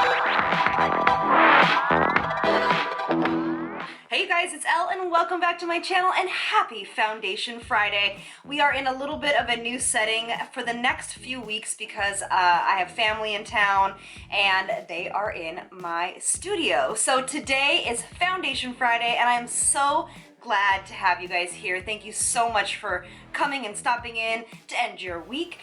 Hey you guys, it's Elle and welcome back to my channel and happy Foundation Friday. We are in a little bit of a new setting for the next few weeks because I have family in town and they are in my studio. So today is Foundation Friday and I'm so glad to have you guys here. Thank you so much for coming and stopping in to end your week.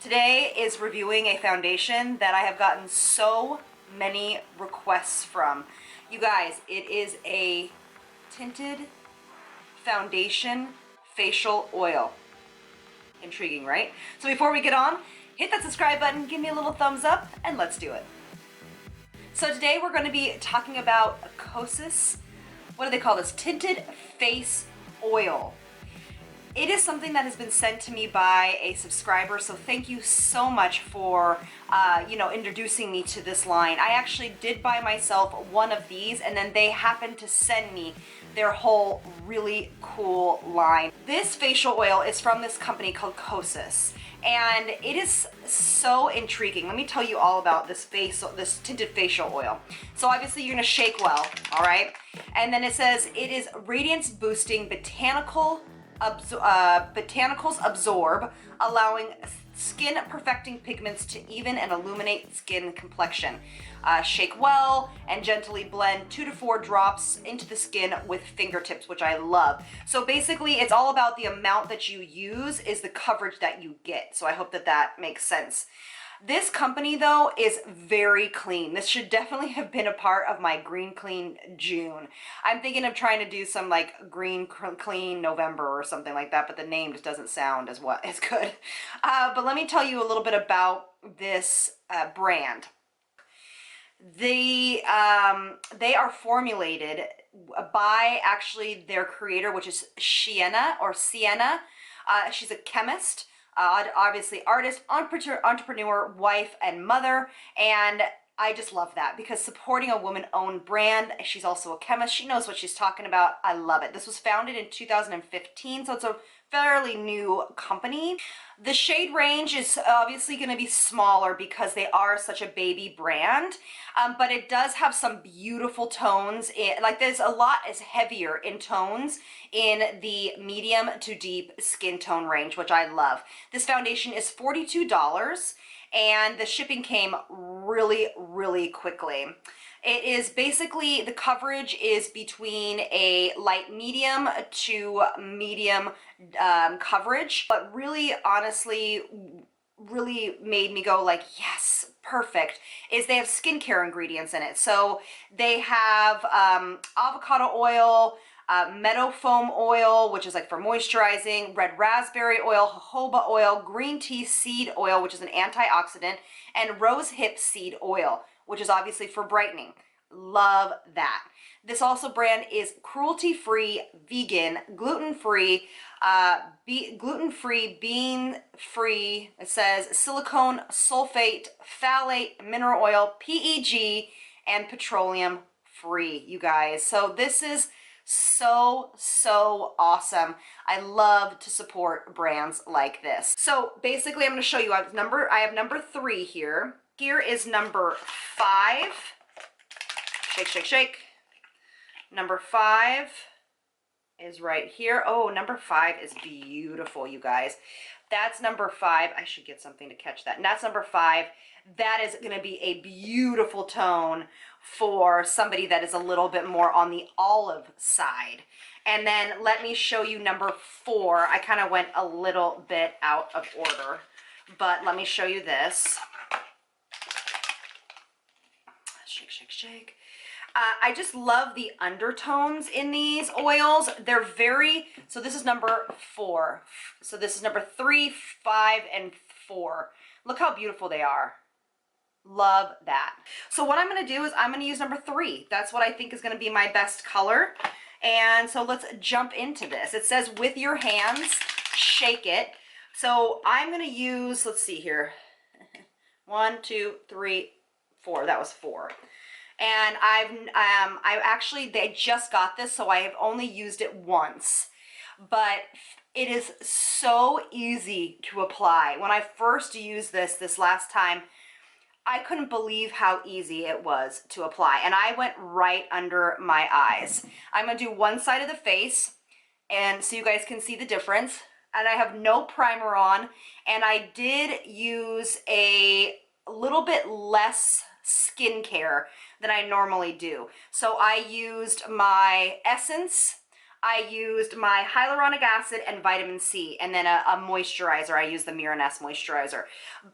Today is reviewing a foundation that I have gotten so many requests from. You guys, it is a tinted foundation facial oil. Intriguing, right? So before we get on, hit that subscribe button, give me a little thumbs up, and let's do it. So today we're going to be talking about Kosas, what do they call this? Tinted face oil. It is something that has been sent to me by a subscriber, so thank you so much for, introducing me to this line. I actually did buy myself one of these, and then they happened to send me their whole really cool line. This facial oil is from this company called Kosas, and it is so intriguing. Let me tell you all about this tinted facial oil. So obviously you're gonna shake well, all right? And then it says it is radiance boosting botanicals absorb, allowing skin perfecting pigments to even and illuminate skin complexion. Shake well and gently blend 2 to 4 drops into the skin with fingertips, which I love. So basically it's all about the amount that you use is the coverage that you get. So I hope that that makes sense. This company though is very clean. This should definitely have been a part of my Green Clean June. I'm thinking of trying to do some like Green Clean November or something like that, but the name just doesn't sound as good. But let me tell you a little bit about this brand. They are formulated by actually their creator, which is Sienna. She's a chemist. Obviously artist, entrepreneur, wife, and mother, and I just love that because supporting a woman-owned brand. She's also a chemist. She knows what she's talking about. I love it. This was founded in 2015, so it's a fairly new company. The shade range is obviously going to be smaller because they are such a baby brand, but it does have some beautiful tones. There's a lot is heavier in tones in the medium to deep skin tone range, which I love. This foundation is $42 and the shipping came really, really quickly. It is basically, the coverage is between a light medium to medium coverage, but really honestly really made me go like, yes, perfect, is they have skincare ingredients in it. So they have avocado oil, meadow foam oil, which is like for moisturizing, red raspberry oil, jojoba oil, green tea seed oil, which is an antioxidant, and rose hip seed oil, which is obviously for brightening. Love that. This also brand is cruelty-free, vegan, gluten-free, bean-free. It says silicone, sulfate, phthalate, mineral oil, PEG, and petroleum-free, you guys. So this is so awesome. I love to support brands like this. So basically I'm going to show you, I have number 3 here. Here is number 5. Shake, shake, shake. Number 5 is right here. Oh, number 5 is beautiful, you guys. That's number 5. I should get something to catch that. And that's number 5. That is going to be a beautiful tone for somebody that is a little bit more on the olive side. And then let me show you number 4. I kind of went a little bit out of order, but let me show you this. Shake, shake, shake. I just love the undertones in these oils. They're very, so this is number 4. So this is number 3, 5, and 4. Look how beautiful they are. Love that. So what I'm going to do is I'm going to use number 3. That's what I think is going to be my best color. And so let's jump into this. It says with your hands, shake it. So I'm going to use, let's see here. 1, 2, 3, 4. That was 4. And they just got this, so I have only used it once, but it is so easy to apply. When I first used this last time, I couldn't believe how easy it was to apply. And I went right under my eyes. I'm gonna do one side of the face, and so you guys can see the difference. And I have no primer on, and I did use a little bit less skincare than I normally do. So I used my Essence, I used my hyaluronic acid and vitamin C, and then a moisturizer. I used the Miraness moisturizer.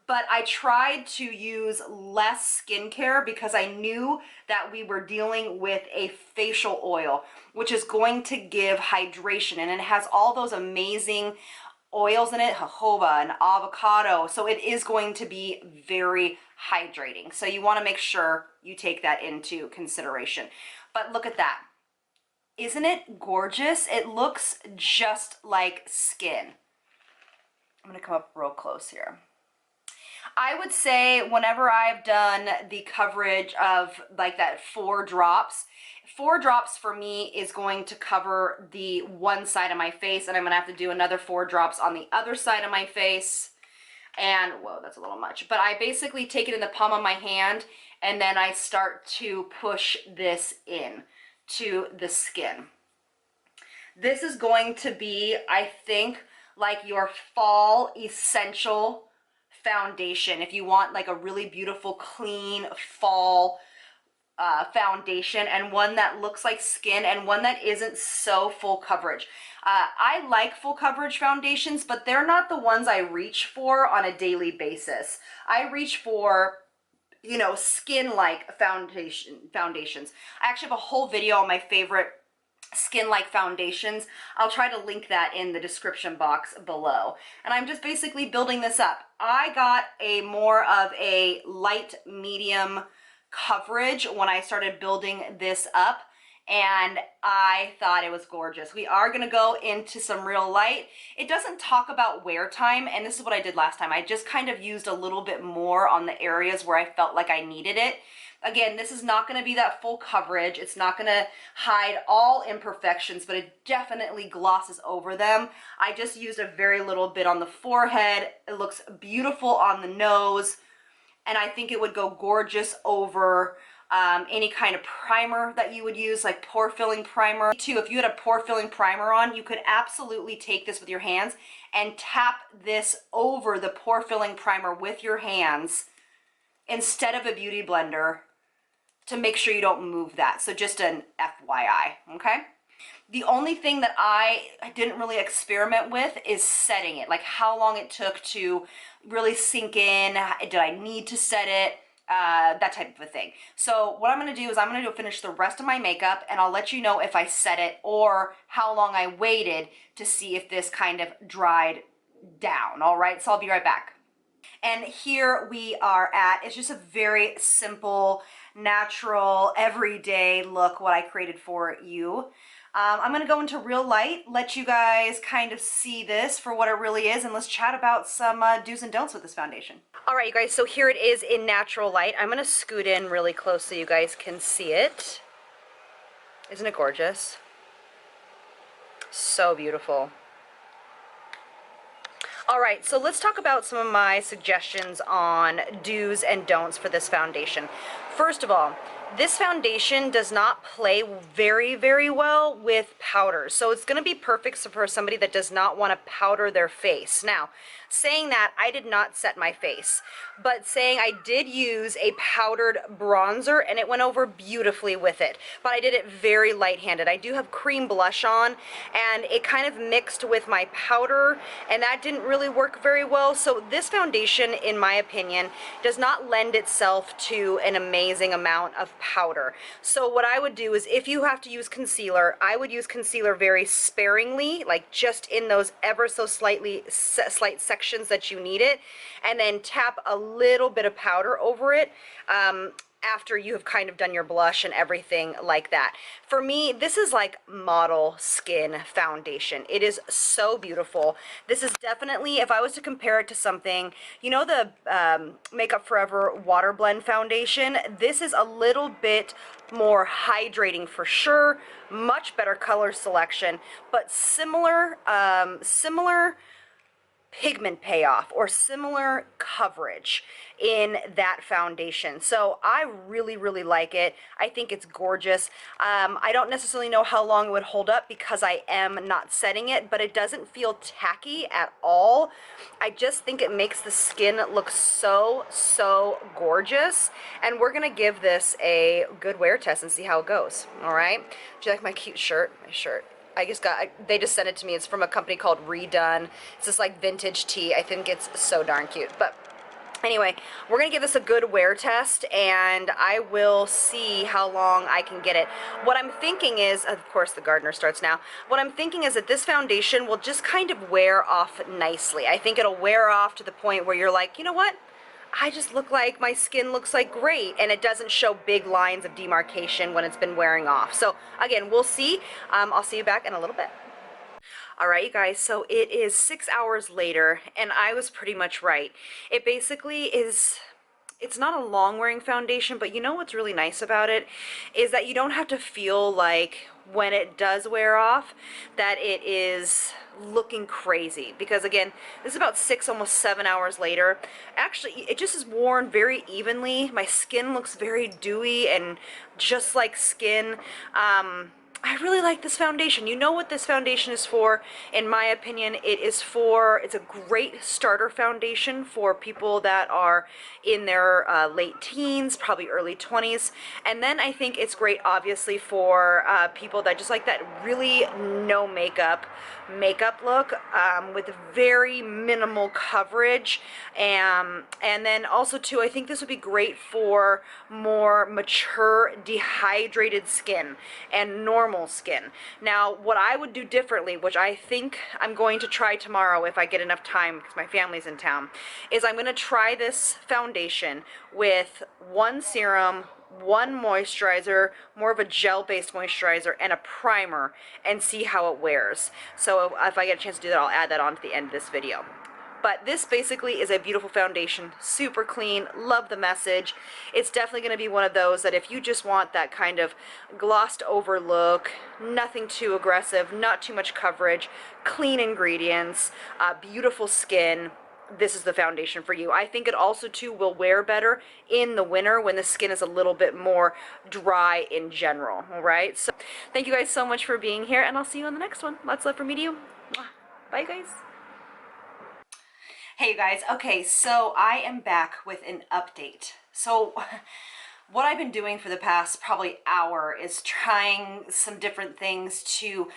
But I tried to use less skincare because I knew that we were dealing with a facial oil, which is going to give hydration, and it has all those amazing oils in it, jojoba and avocado, so it is going to be very hydrating. So you want to make sure you take that into consideration. But look at that. Isn't it gorgeous? It looks just like skin. I'm gonna come up real close here. I would say whenever I've done the coverage of like that 4 drops for me is going to cover the one side of my face, and I'm gonna have to do another 4 drops on the other side of my face. And whoa, that's a little much. But I basically take it in the palm of my hand, and then I start to push this in to the skin. This is going to be, I think, like your fall essential foundation. If you want like a really beautiful, clean fall foundation, and one that looks like skin, and one that isn't so full coverage. I like full coverage foundations, but they're not the ones I reach for on a daily basis. I reach for, you know, skin-like foundations. I actually have a whole video on my favorite skin-like foundations. I'll try to link that in the description box below. And I'm just basically building this up. I got a more of a light medium coverage when I started building this up, and I thought it was gorgeous. We are gonna go into some real light. It doesn't talk about wear time, and this is what I did last time. I just kind of used a little bit more on the areas where I felt like I needed it. Again, this is not going to be that full coverage. It's not going to hide all imperfections, but it definitely glosses over them. I just used a very little bit on the forehead. It looks beautiful on the nose, and I think it would go gorgeous over any kind of primer that you would use, like pore filling primer. Too, if you had a pore filling primer on, you could absolutely take this with your hands and tap this over the pore filling primer with your hands instead of a beauty blender, to make sure you don't move that. So just an FYI, okay? The only thing that I didn't really experiment with is setting it, like how long it took to really sink in, did I need to set it, that type of a thing. So what I'm gonna do is I'm gonna finish the rest of my makeup, and I'll let you know if I set it or how long I waited to see if this kind of dried down, all right? So I'll be right back. And here we are at, it's just a very simple, natural, everyday look, what I created for you. I'm gonna go into real light, let you guys kind of see this for what it really is, and let's chat about some do's and don'ts with this foundation. All right, you guys, so here it is in natural light. I'm gonna scoot in really close so you guys can see it. Isn't it gorgeous? So beautiful. All right, so let's talk about some of my suggestions on do's and don'ts for this foundation. First of all, this foundation does not play very, very well with powders. So it's gonna be perfect for somebody that does not wanna powder their face. Now, saying that, I did not set my face, but saying I did use a powdered bronzer, and it went over beautifully with it, but I did it very light-handed. I do have cream blush on, and it kind of mixed with my powder, and that didn't really work very well. So this foundation, in my opinion, does not lend itself to an amazing amount of powder. So what I would do is, if you have to use concealer, I would use concealer very sparingly, like just in those ever so slight sections that you need it, and then tap a little bit of powder over it after you have kind of done your blush and everything like that. For me, this is like model skin foundation. It is so beautiful. This is definitely, if I was to compare it to something, you know, the Makeup Forever Water Blend foundation, this is a little bit more hydrating for sure, much better color selection, but similar pigment payoff or similar coverage in that foundation. So I really, really like it. I think it's gorgeous. I don't necessarily know how long it would hold up because I am not setting it, but it doesn't feel tacky at all. I just think it makes the skin look so, so gorgeous. And we're gonna give this a good wear test and see how it goes, all right? Do you like my cute shirt? My shirt. They just sent it to me. It's from a company called Redone. It's this like vintage tee. I think it's so darn cute. But anyway, we're gonna give this a good wear test and I will see how long I can get it. What I'm thinking is, of course the gardener starts now, what I'm thinking is that this foundation will just kind of wear off nicely. I think it'll wear off to the point where you're like, you know what? I just look like my skin looks like great, and it doesn't show big lines of demarcation when it's been wearing off. So again, we'll see. I'll see you back in a little bit. All right, you guys, so it is 6 hours later, and I was pretty much right. It basically is, it's not a long wearing foundation, but you know what's really nice about it is that you don't have to feel like when it does wear off that it is looking crazy, because again, this is about 6, almost 7 hours later. Actually, it just is worn very evenly. My skin looks very dewy and just like skin. I really like this foundation. You know what this foundation is for, in my opinion. It's a great starter foundation for people that are in their late teens, probably early 20s. And then I think it's great, obviously, for people that just like that really no makeup look with very minimal coverage. And then also, too, I think this would be great for more mature, dehydrated skin and normal skin. Now, what I would do differently, which I think I'm going to try tomorrow if I get enough time because my family's in town, is I'm going to try this foundation with one serum, one moisturizer, more of a gel-based moisturizer, and a primer, and see how it wears. So if I get a chance to do that, I'll add that on to the end of this video. But this basically is a beautiful foundation, super clean, love the message. It's definitely going to be one of those that if you just want that kind of glossed over look, nothing too aggressive, not too much coverage, clean ingredients, beautiful skin, this is the foundation for you. I think it also too will wear better in the winter when the skin is a little bit more dry in general. All right, so thank you guys so much for being here, and I'll see you on the next one. Lots of love from me to you. Bye guys. Hey you guys, okay, so I am back with an update. So what I've been doing for the past probably hour is trying some different things to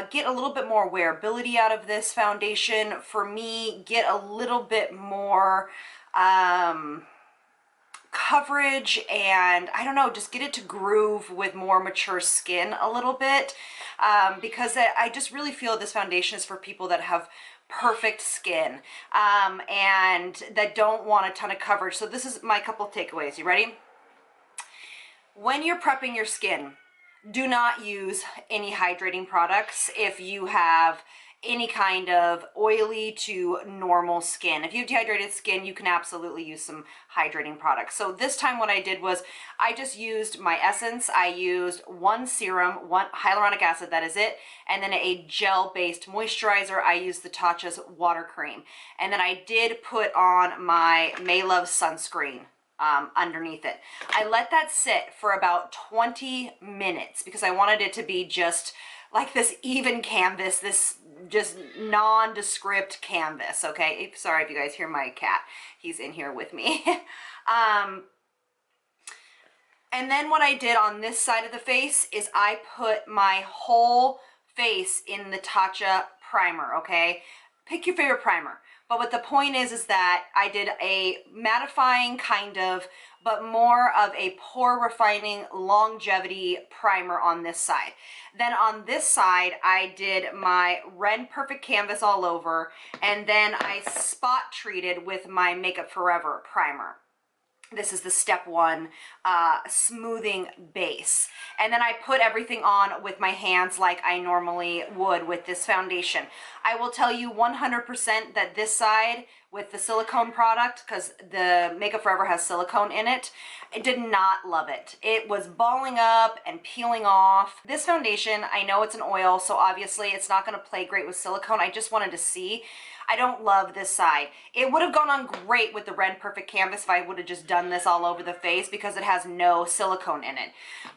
get a little bit more wearability out of this foundation. For me, get a little bit more coverage, and I don't know, just get it to groove with more mature skin a little bit, because I just really feel this foundation is for people that have perfect skin and that don't want a ton of coverage. So this is my couple of takeaways. You ready? When you're prepping your skin, do not use any hydrating products if you have any kind of oily to normal skin. If you have dehydrated skin, you can absolutely use some hydrating products. So this time what I did was I just used my essence. I used one serum, one hyaluronic acid, that is it, and then a gel-based moisturizer. I used the Tatcha's water cream. And then I did put on my May Love sunscreen underneath it. I let that sit for about 20 minutes because I wanted it to be just like this even canvas, this just nondescript canvas, okay? Sorry if you guys hear my cat. He's in here with me. And then what I did on this side of the face is I put my whole face in the Tatcha primer, okay? Pick your favorite primer. But what the point is that I did a mattifying kind of, but more of a pore refining longevity primer on this side. Then on this side, I did my Ren Perfect Canvas all over, and then I spot treated with my Makeup Forever primer. This is the step 1 smoothing base. And then I put everything on with my hands like I normally would with this foundation. I will tell you 100% that this side with the silicone product, because the Makeup Forever has silicone in it, I did not love it. It was balling up and peeling off. This foundation, I know it's an oil, so obviously it's not going to play great with silicone. I just wanted to see. I don't love this side. It would have gone on great with the Red Perfect Canvas if I would have just done this all over the face because it has no silicone in it.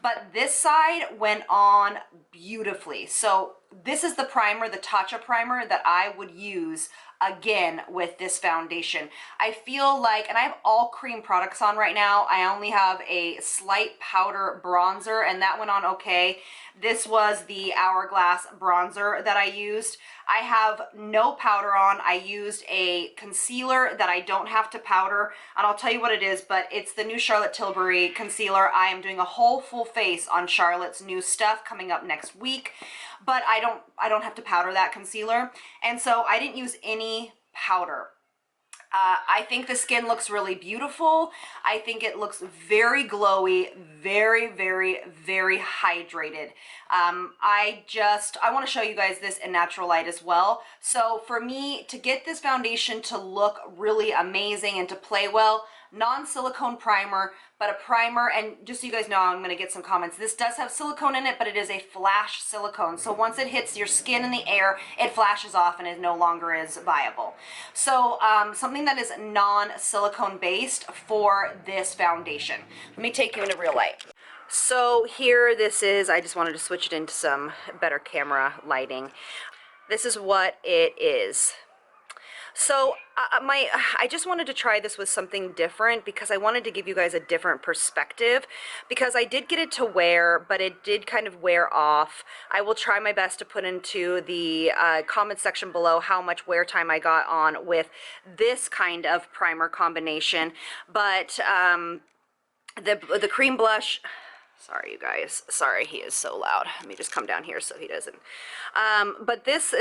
But this side went on beautifully. So this is the primer, the Tatcha primer that I would use again with this foundation. I feel like, and I have all cream products on right now. I only have a slight powder bronzer and that went on okay. This was the Hourglass bronzer that I used. I have no powder on. I used a concealer that I don't have to powder, and I'll tell you what it is, but it's the new Charlotte Tilbury concealer. I am doing a whole full face on Charlotte's new stuff coming up next week, but I don't have to powder that concealer, and so I didn't use any powder. I think the skin looks really beautiful. I think it looks very glowy, very, very, very hydrated. I want to show you guys this in natural light as well. So for me to get this foundation to look really amazing and to play well, non-silicone primer, but a primer, and just so you guys know, I'm going to get some comments. This does have silicone in it, but it is a flash silicone. So once it hits your skin in the air, it flashes off and it no longer is viable. So something that is non-silicone based for this foundation. Let me take you into real light. So here this is, I just wanted to switch it into some better camera lighting. This is what it is. So I just wanted to try this with something different because I wanted to give you guys a different perspective, because I did get it to wear, but it did kind of wear off. I will try my best to put into the comment section below how much wear time I got on with this kind of primer combination. But the cream blush, sorry you guys, sorry he is so loud. Let me just come down here so he doesn't. But this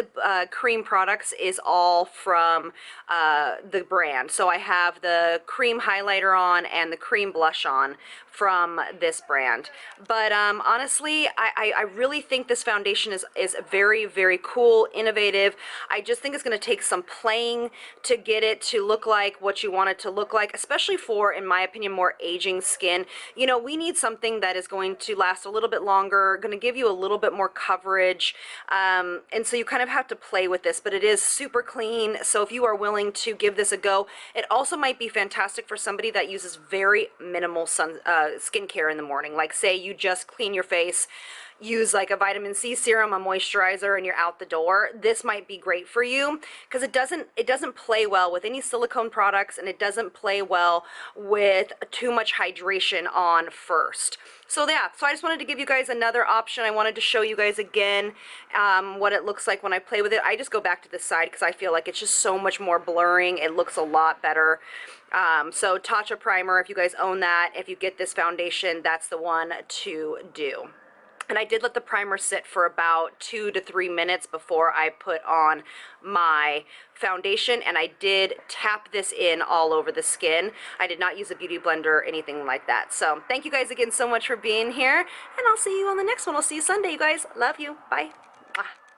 cream products is all from the brand. So I have the cream highlighter on and the cream blush on from this brand. But honestly, I really think this foundation is very, very cool, innovative. I just think it's going to take some playing to get it to look like what you want it to look like, especially for, in my opinion, more aging skin. You know, we need something that is going to last a little bit longer, going to give you a little bit more coverage, and so you kind of have to play with this, but it is super clean. So if you are willing to give this a go, it also might be fantastic for somebody that uses very minimal skincare in the morning. Like say you just clean your face, use like a vitamin C serum, a moisturizer, and you're out the door. This might be great for you because it doesn't play well with any silicone products, and it doesn't play well with too much hydration on first. So yeah, so I just wanted to give you guys another option. I wanted to show you guys again what it looks like when I play with it. I just go back to this side because I feel like it's just so much more blurring. It looks a lot better. So Tatcha primer, if you guys own that, if you get this foundation, that's the one to do. And I did let the primer sit for about 2 to 3 minutes before I put on my foundation, and I did tap this in all over the skin. I did not use a beauty blender or anything like that. So thank you guys again so much for being here, and I'll see you on the next one. I'll see you Sunday, you guys. Love you. Bye. Mwah.